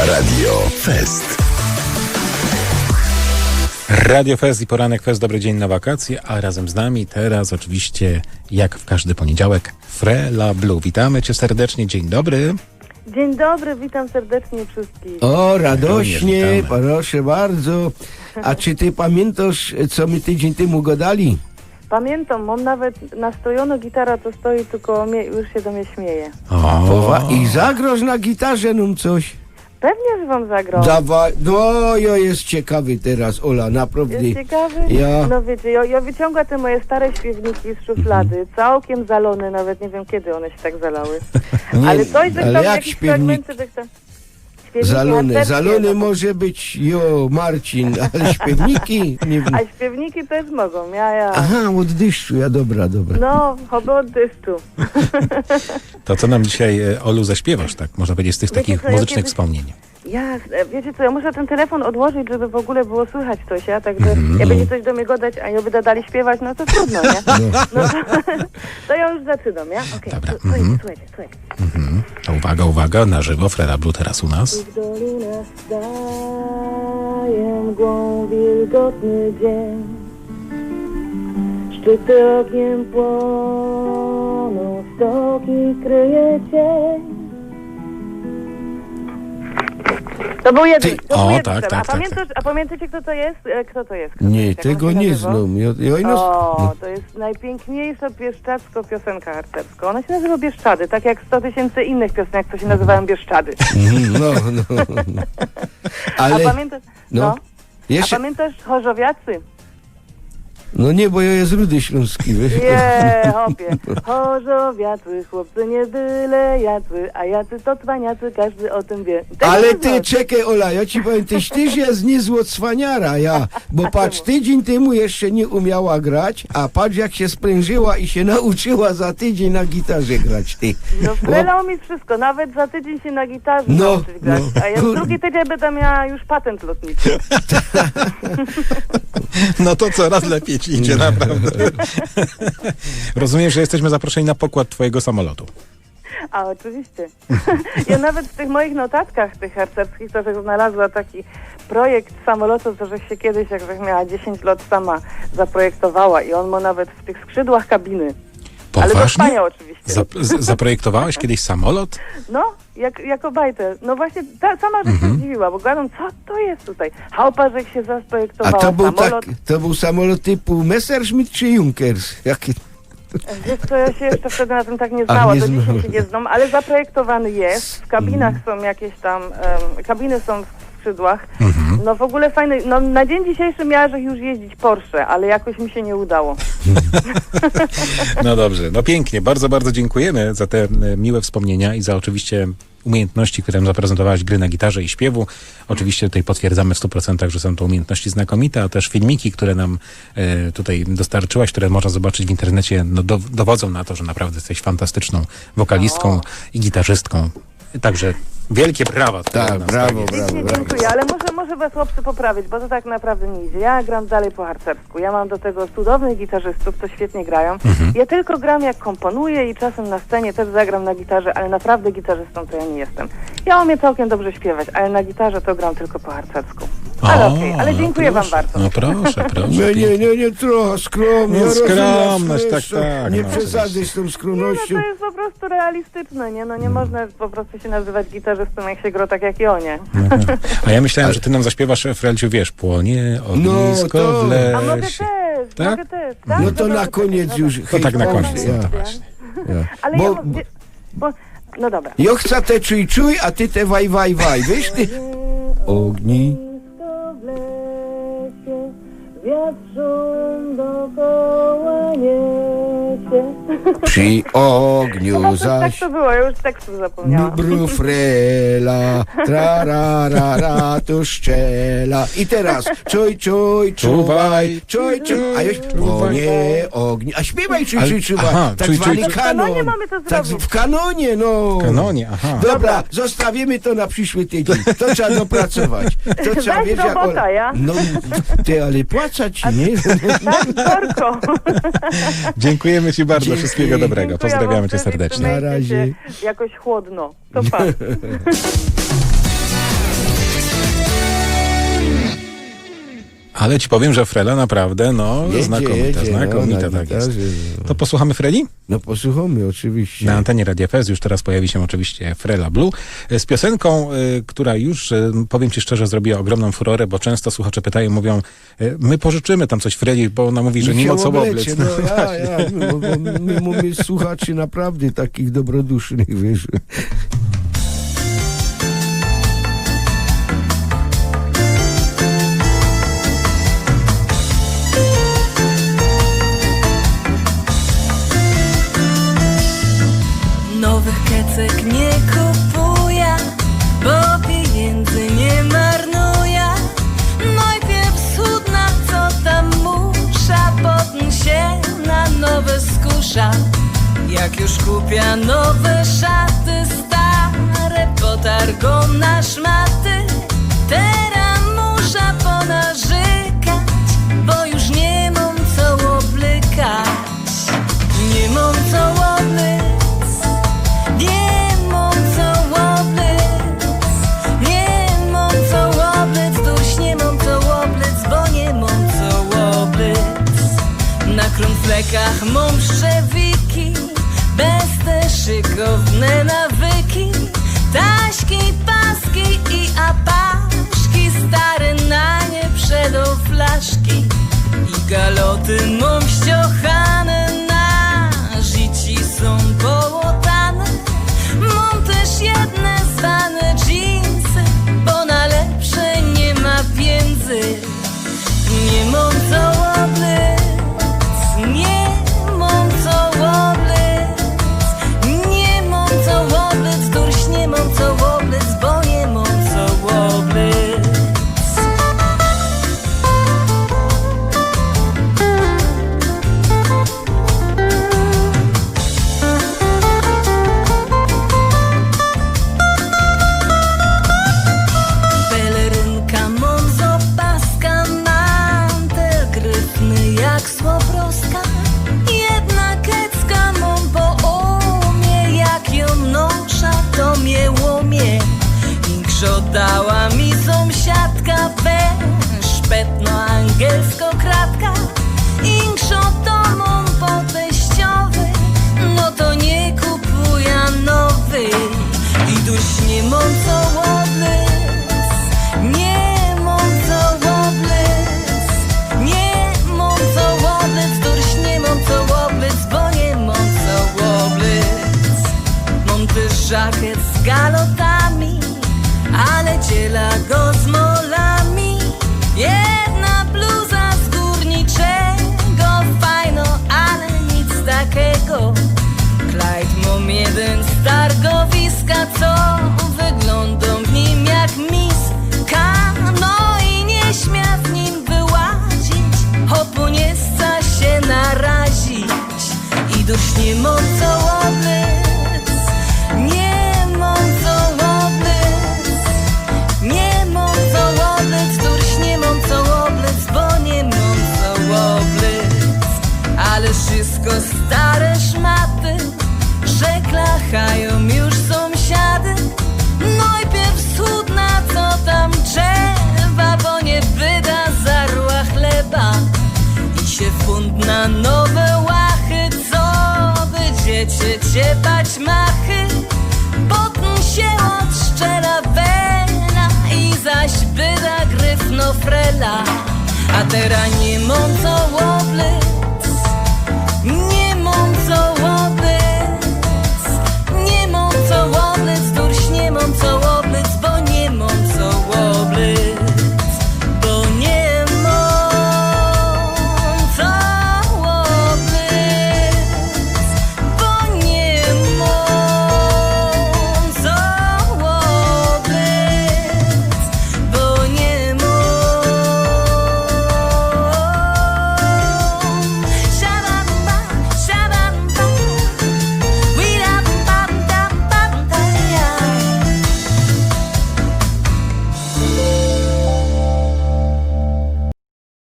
Radio Fest. Radio Fest i Poranek Fest, dobry dzień na wakacje, a razem z nami teraz oczywiście, jak w każdy poniedziałek, Frela Blue. Witamy cię serdecznie, dzień dobry. Dzień dobry, witam serdecznie wszystkich. O, radośnie, Witamy. proszę bardzo. A czy ty pamiętasz, co my tydzień temu gadali? Pamiętam, mam nawet nastrojono gitara, to stoi, tylko już się do mnie śmieje. I zagroż na gitarze nam coś. Pewnie, że wam zagram. Dawaj, no ja jest ciekawy teraz, Ola, naprawdę. Jest ciekawy? Ja. No wiecie, ja wyciągam te moje stare śpiewniki z szuflady, całkiem zalone, nawet nie wiem kiedy one się tak zalały. Nie, Ale coś, że ale tam jak jakieś śpiewnik? fragmenty, że tam... Zalony może być, Marcin, ale śpiewniki nie wiem. A śpiewniki też mogą, ja. Aha, od deszczu, dobra. No, choby od deszczu. To co nam dzisiaj, Olu, zaśpiewasz, tak? Można powiedzieć, z tych Wiecie takich co, ja muzycznych kiedyś- wspomnień. Jasne, wiecie co, ja muszę ten telefon odłożyć, żeby w ogóle było słychać coś, ja? Także jak będzie coś do mnie gadać, a ja będę dali śpiewać, no to trudno, nie? No to ja już zaczynam, ja? Okej, Dobra, słuchajcie. To uwaga, na żywo, Frela Blue teraz u nas. W dolinach staje mgłą wilgotny dzień, szczyty ogniem płoną, stoki kryje cień. To był jeden. tak. A pamiętacie, kto to jest? Kto to jest? Nie, Jak on tego się nie nazywał? znam. O, to jest najpiękniejsza bieszczadzko piosenka harcerska. Ona się nazywa Bieszczady, tak jak 100 000 innych piosenek, co się nazywają Bieszczady. No. Ale, A pamiętasz? no. A Jeszcze, pamiętasz Chorzowiacy? no nie, bo ja jest Rudy Śląski, wiesz. Hopie. Chorzowiacy, chłopcy nie byle jacy, a jacy to cwaniacy, każdy o tym wie. Tego Ale nie ty, znasz. czekaj, Ola, ja ci powiem, tyś jest niezło cwaniara, bo patrz, tydzień temu jeszcze nie umiała grać, a patrz jak się sprężyła i się nauczyła za tydzień na gitarze grać, ty. No Frela umie wszystko, nawet za tydzień się na gitarze No, nauczyć grać, no. a ja drugi tydzień będę miała już patent lotniczy. No to coraz lepiej ci idzie, naprawdę. Rozumiem, że jesteśmy zaproszeni na pokład twojego samolotu. A oczywiście. Ja nawet w tych moich notatkach, tych harcerskich, to że znalazła taki projekt samolotu, to że się kiedyś, jak miała 10 lat, sama zaprojektowała i on ma nawet w tych skrzydłach kabiny. Ale do Poważnie? spania oczywiście. Zaprojektowałeś kiedyś samolot? No, jako bajtę. No właśnie, sama żeś się zdziwiła, bo gadam, co to jest tutaj? Chałupa, że się A zaprojektowała, to był, samolot. to był samolot typu Messerschmitt czy Junkers? Jaki? Wiesz co, ja się jeszcze wtedy na tym tak nie znała, nie do dzisiaj znam. się nie znam, ale zaprojektowany jest, w kabinach są jakieś tam, kabiny są w skrzydłach, no w ogóle fajny, no na dzień dzisiejszy miała, że już jeździć Porsche, ale jakoś mi się nie udało. No dobrze, no pięknie. Bardzo, bardzo dziękujemy za te miłe wspomnienia i za oczywiście umiejętności, które nam zaprezentowałaś, gry na gitarze i śpiewu. Oczywiście tutaj potwierdzamy w 100%, że są to umiejętności znakomite, a też filmiki, które nam tutaj dostarczyłaś, które można zobaczyć w internecie, no dowodzą na to, że naprawdę jesteś fantastyczną wokalistką i gitarzystką. Także wielkie brawa. Tak, brawo. Pięknie dziękuję, ale może was chłopcy poprawić, bo to tak naprawdę nie idzie. Ja gram dalej po harcersku. Ja mam do tego cudownych gitarzystów, co świetnie grają. Ja tylko gram jak komponuję i czasem na scenie też zagram na gitarze, ale naprawdę gitarzystą to ja nie jestem. Ja umiem całkiem dobrze śpiewać, ale na gitarze to gram tylko po harcersku. Ale okej, ale dziękuję wam bardzo. No proszę. Nie, trochę skromnie. No, skromność, rozumiesz, tak, Nie no, przesadzaj z tą Nie, no skromnością. to jest po prostu realistyczne, nie? No nie można po prostu się nazywać gitarzystą, jak się gra tak jak i nie? A ja myślałem, że ty nam zaśpiewasz, Frelciu, wiesz, płonie ognisko to- w lesie. A mogę też, Tak? mogę też. Tak? No to na Dobra, koniec dobra. już. To tak na hej, koniec, no ja. to właśnie. Ale Bo- no dobra. Ja chcę te czuj, a ty te waj, wiesz ty? Ognisko w lesie, wiatr szum dookoła niesie. Przy ogniu Tak zaś to było, ja już tekstu zapomniałam. brufrela, trararara, tu szczela. I teraz czuj, czuwaj, a już płonie ogni. A śpiewaj, czuwaj. aha, Tak czuj, zwany czuj. W kanonie kanon. mamy to Tak, zrobić. w kanonie, no. Kanonie, aha. Dobra, zostawimy to na przyszły tydzień. To trzeba dopracować. To trzeba Weź wiedzieć, jak robota, ja? No, ty, ale płaca ci, nie? Tak, Torko. Dziękujemy ci bardzo. Dzięki. Wszystkiego dobrego. Dziękuję Pozdrawiamy wam cię serdecznie. serdecznie. Na razie. Jakoś chłodno. To pa. Ale ci powiem, że Frela naprawdę, no, znakomita, na tak jest. gitarze. To posłuchamy Freli? No posłuchamy oczywiście. Na antenie Radia Fez już teraz pojawi się oczywiście Frela Blue z piosenką, która już, powiem ci szczerze, zrobiła ogromną furorę, bo często słuchacze pytają, mówią, my pożyczymy tam coś Freli, bo ona mówi, że nie ma co oblec. No my mamy słuchaczy naprawdę takich dobrodusznych, wiesz. Nowych kecek nie kupuję, bo pieniędzy nie marnuję. Najpierw cudna, co tam musza, potem się na nowe skusza. Jak już kupię nowe szaty, stare potargą na szmaty. Teraz muszę ponarzekać, bo już nie mam co oblykać. Nie mam co oblykać. Nie mam co oblec, nie mam co oblec, tuż nie mam co oblec, bo nie mam co oblec. Na krumflekach mam szczewiki, bez te szykowne nawyki. Taśki, paski i apaszki, stare na nie przedo flaszki. I galoty mam ściochane, na życi są połotane. Mam też jedne zwane dżinsy, bo na lepsze nie ma pieniędzy. Nie mam co oblec, nie mam co oblec, nie mam co oblec, tuż nie mam co oblec, bo nie mam co oblec. Dała mi sąsiadka szpetno angielsko kratka. Inkszo to mam po teściowej, no to nie kupuję nowy. I duś nie mam co oblec, nie mam co oblec, nie mam co oblec, duś nie mam co oblec, bo nie mam co oblec. Mam też żakiet z galotami, ale dziela go z molami. Jedna bluza z górniczego, fajno, ale nic takiego. Clyde mam jeden z targowiska, co wyglądam w nim jak miska. No i nie śmia w nim wyłazić, hopu nie chce się narazić. I dusz nie mam co oblec, nie mam co oblec, nie mam co oblec, tuż nie mam co oblec, bo nie mam co oblec. Ale wszystko stare szmaty, że klachają już sąsiady. Najpierw cudna, co tam drzewa, bo nie wyda zarła chleba. I się fund na nowe łachy, co będziecie ciepać machy. Potem się odszczela wena i zaś byda gryfno frela. A teraz nie mam co oblec,